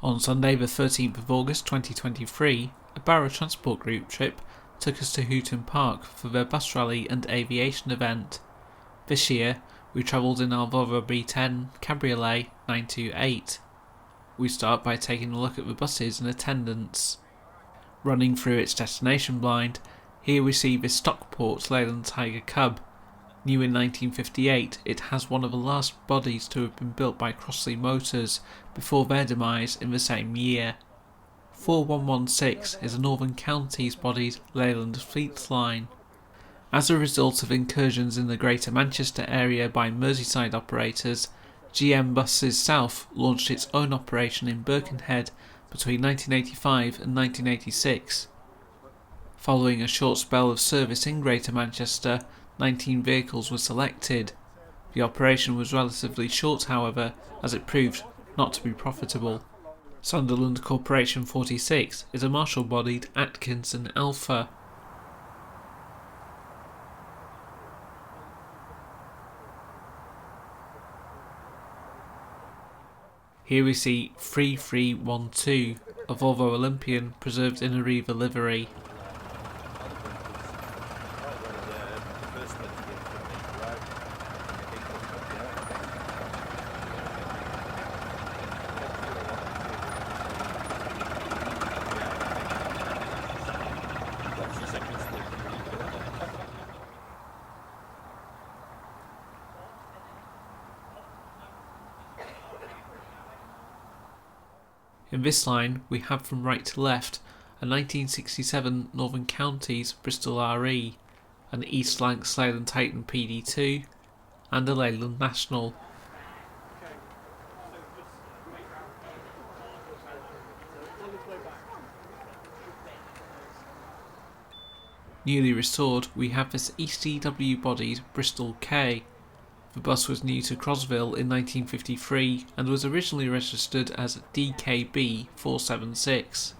On Sunday the 13th of August 2023, a Barrow Transport Group trip took us to Hooton Park for their bus rally and aviation event. This year, we travelled in our Volvo B10 Cabriolet 928. We start by taking a look at the buses in attendance. Running through its destination blind, here we see the Stockport Leyland Tiger Cub. New in 1958, it has one of the last bodies to have been built by Crossley Motors before their demise in the same year. 4116 is a Northern Counties bodied Leyland Fleet line. As a result of incursions in the Greater Manchester area by Merseyside operators, GM Buses South launched its own operation in Birkenhead between 1985 and 1986. Following a short spell of service in Greater Manchester, 19 vehicles were selected. The operation was relatively short, however, as it proved not to be profitable. Sunderland Corporation 46 is a Marshall-bodied Atkinson Alpha. Here we see 3312, a Volvo Olympian preserved in a Riva livery. In this line, we have from right to left a 1967 Northern Counties Bristol RE, an East Lancs Leyland Titan PD2, and a Leyland National. Newly restored, we have this ECW bodied Bristol K. The bus was new to Crosville in 1953 and was originally registered as DKB 476.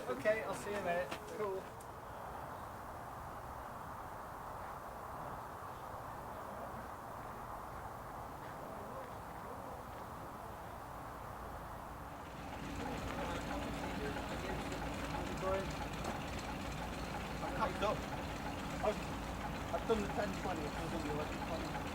Okay, I'll see you there. Cool. I've done the 1020. I've done the 1120.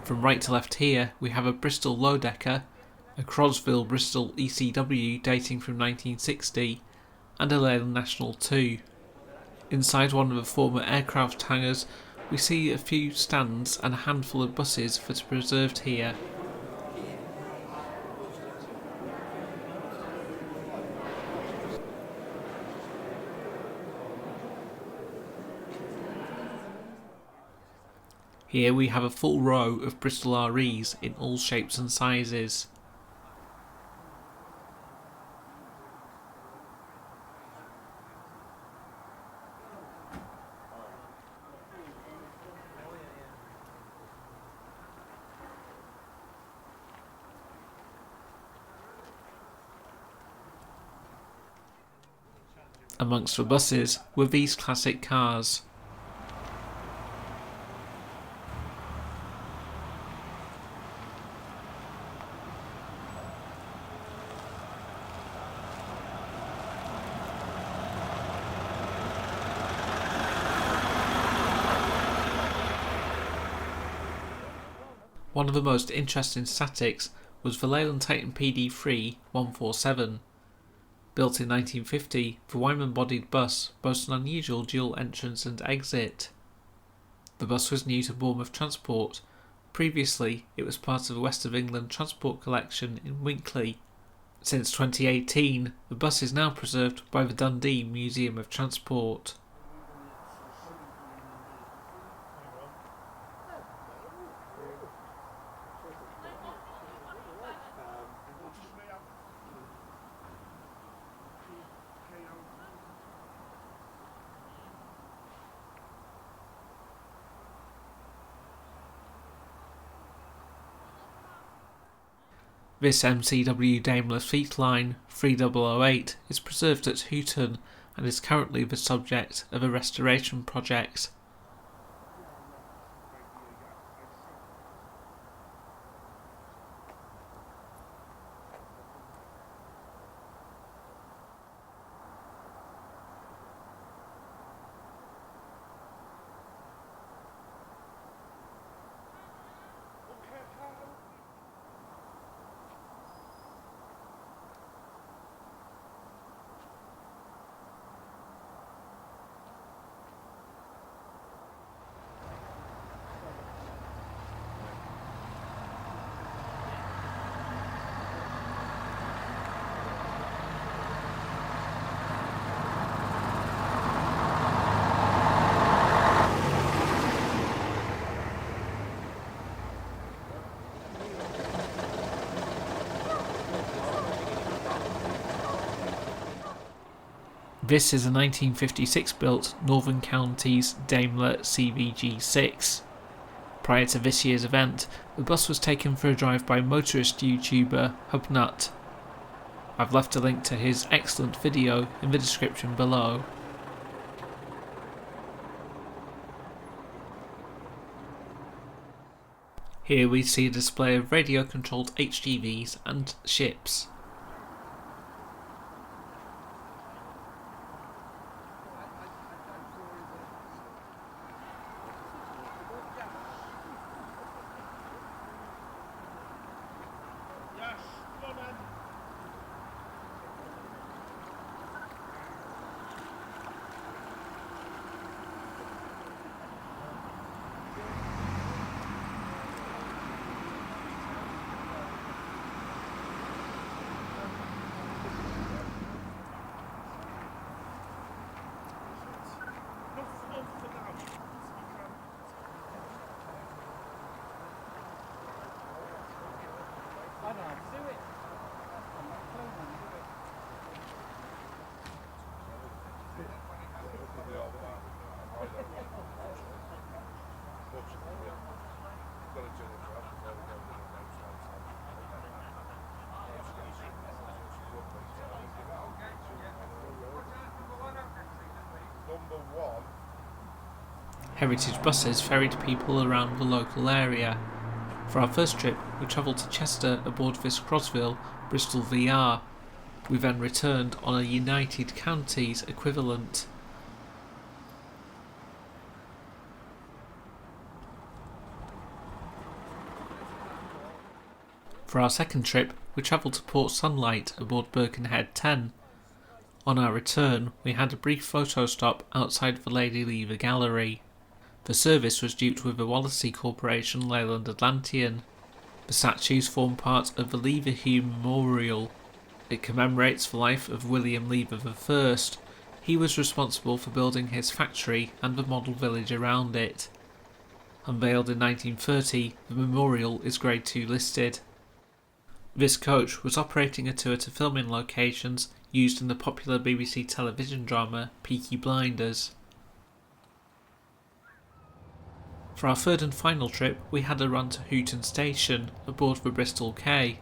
From right to left here, we have a Bristol low-decker, a Crosville Bristol ECW dating from 1960, and a Leyland National 2. Inside one of the former aircraft hangars, we see a few stands and a handful of buses that are preserved here. Here we have a full row of Bristol REs in all shapes and sizes. Amongst the buses were these classic cars. One of the most interesting statics was the Leyland Titan PD3 147. Built in 1950, the Wyman-bodied bus boasts an unusual dual entrance and exit. The bus was new to Bournemouth Transport. Previously, it was part of the West of England Transport Collection in Winkley. Since 2018, the bus is now preserved by the Dundee Museum of Transport. This MCW Daimler Fleet Line 3008 is preserved at Hooton and is currently the subject of a restoration project. This is a 1956 built Northern Counties Daimler CVG6. Prior to this year's event, the bus was taken for a drive by motorist YouTuber Hubnut. I've left a link to his excellent video in the description below. Here we see a display of radio-controlled HGVs and ships. I know how to do it. I'm not clue how to do it. Heritage buses ferried people around the local area. For our first trip, we travelled to Chester aboard this Crosville Bristol VR. We then returned on a United Counties equivalent. For our second trip, we travelled to Port Sunlight aboard Birkenhead 10. On our return, we had a brief photo stop outside the Lady Lever Gallery. The service was duped with the Wallasey Corporation Leyland Atlantean. The statues form part of the Leverhulme Memorial. It commemorates the life of William Lever I. He was responsible for building his factory and the model village around it. Unveiled in 1930, the memorial is Grade 2 listed. This coach was operating a tour to filming locations used in the popular BBC television drama Peaky Blinders. For our third and final trip, we had a run to Hooton Station aboard the Bristol Quay.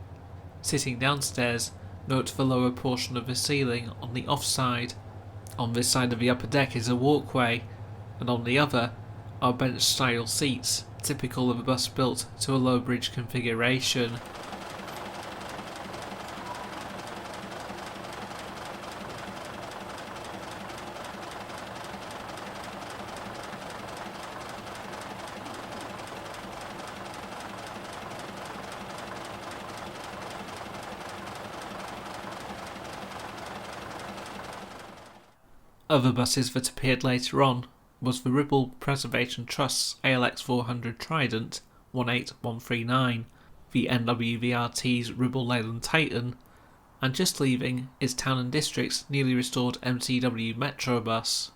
Sitting downstairs, note the lower portion of the ceiling on the offside. On this side of the upper deck is a walkway, and on the other are bench-style seats, typical of a bus built to a low bridge configuration. Other buses that appeared later on was the Ribble Preservation Trust's ALX 400 Trident 18139, the NWVRT's Ribble Leyland Titan, and just leaving is Town and District's newly restored MCW Metro bus.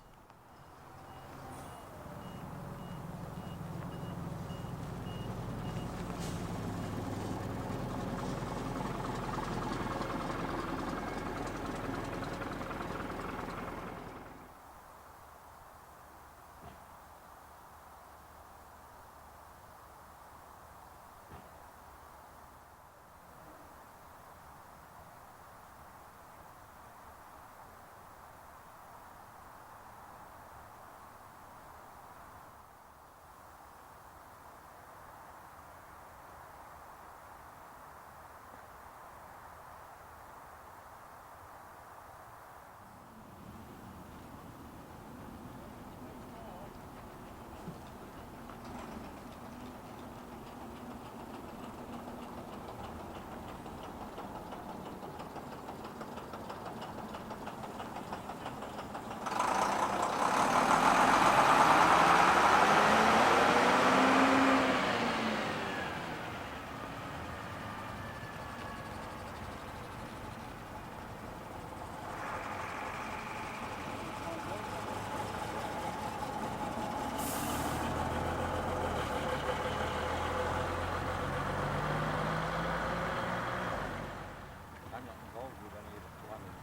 I'm not involved with any of the planning.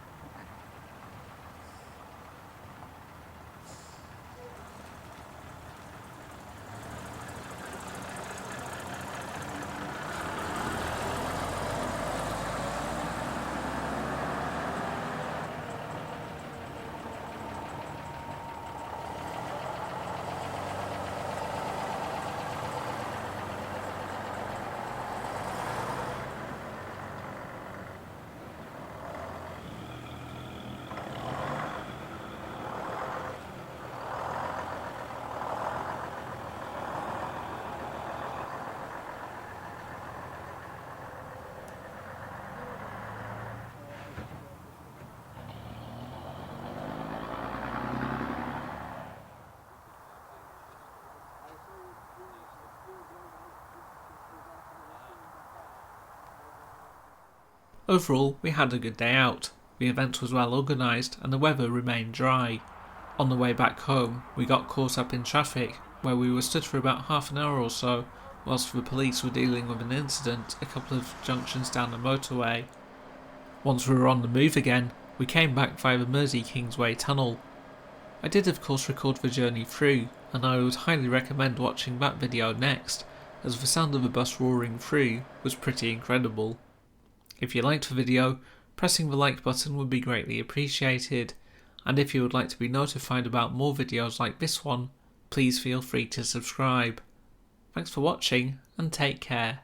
Overall, we had a good day out. The event was well organised and the weather remained dry. On the way back home, we got caught up in traffic, where we were stood for about half an hour or so, whilst the police were dealing with an incident a couple of junctions down the motorway. Once we were on the move again, we came back via the Mersey Kingsway tunnel. I did of course record the journey through, and I would highly recommend watching that video next, as the sound of the bus roaring through was pretty incredible. If you liked the video, pressing the like button would be greatly appreciated, and if you would like to be notified about more videos like this one, please feel free to subscribe. Thanks for watching and take care.